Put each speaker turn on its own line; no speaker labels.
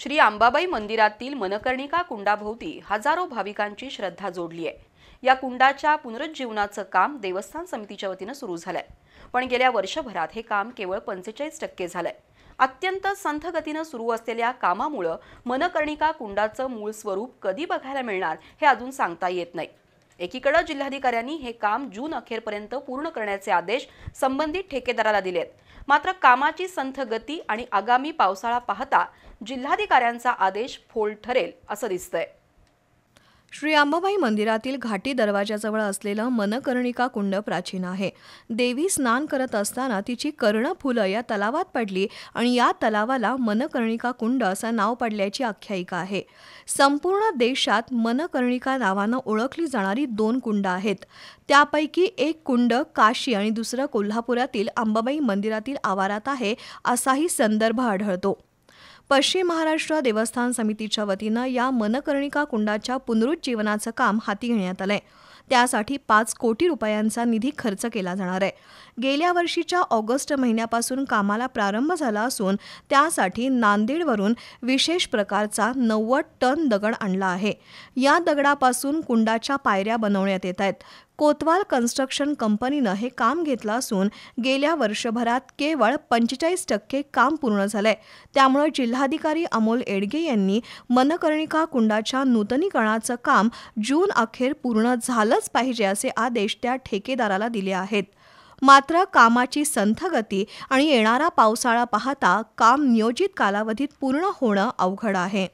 श्री अंबाबाई मंदिरातील मनकर्णिका कुंडाभोवती हजारो भाविकांची श्रद्धा जोडली आहे। या कुंडाच्या पुनरुज्जीवनाचं काम देवस्थान समितीच्या वतीने सुरू झालंय, पण गेल्या वर्षभरात हे काम केवळ 45% झालंय। अत्यंत संथ गतीने सुरू असलेल्या कामामुळे मनकर्णिका कुंडाचं मूळ स्वरूप कधी बघायला मिळणार हे अजून सांगता येत नाही। एकीकडे जिल्हाधिकाऱ्यांनी हे काम जून अखेरपर्यंत पूर्ण करण्याचे आदेश संबंधित ठेकेदाराला दिलेत। मात्र कामाची संथ गती आणि आगामी पावसाळा पाहता जिल्हाधिकाऱ्यांचा आदेश फोल ठरेल असं दिसतंय।
श्री अंबाबाई मंदिरातील घाटी दरवाजाजवळ असलेलं मनकर्णिका कुंड प्राचीन आहे। देवी स्नान करत असताना तिची कर्णफुलं या तलावात पडली आणि या तलावाला मनकर्णिका कुंड असं नाव पडल्याची आख्यायिका आहे। संपूर्ण देशात मनकर्णिका नावानं ओळखली जाणारी 2 कुंड आहेत। त्यापैकी एक कुंड काशी आणि दुसरं कोल्हापुरातील अंबाबाई मंदिरातील आवारात आहे असाही संदर्भ आढळतो। पश्चिम महाराष्ट्र देवस्थान समितीच्या वतीनं या मनकर्णिका कुंडाच्या पुनरुज्जीवनाचं काम हाती घेण्यात आलंय। त्यासाठी 5 कोटी रुपयांचा निधी खर्च केला जाणार आहे। गेल्या वर्षीच्या ऑगस्ट महिन्यापासून कामाला प्रारंभ झाला असून त्यासाठी नांदेडवरून विशेष प्रकारचा 90 टन दगड आणला आहे। या दगडापासून कुंडाच्या पायऱ्या बनवण्यात येत आहेत। कोतवाल कन्स्ट्रक्शन कंपनीनं हे काम घेतलं असून गेल्या वर्षभरात केवळ 45% काम पूर्ण झालंय। त्यामुळे जिल्हाधिकारी अमोल येडगे यांनी मनकर्णिका कुंडाच्या नूतनीकरणाचं काम जून अखेर पूर्ण झालंच पाहिजे असे आदेश त्या ठेकेदाराला दिले आहेत। मात्र कामाची संथ गती आणि येणारा पावसाळा पाहता काम नियोजित कालावधीत पूर्ण होणं अवघड आहे।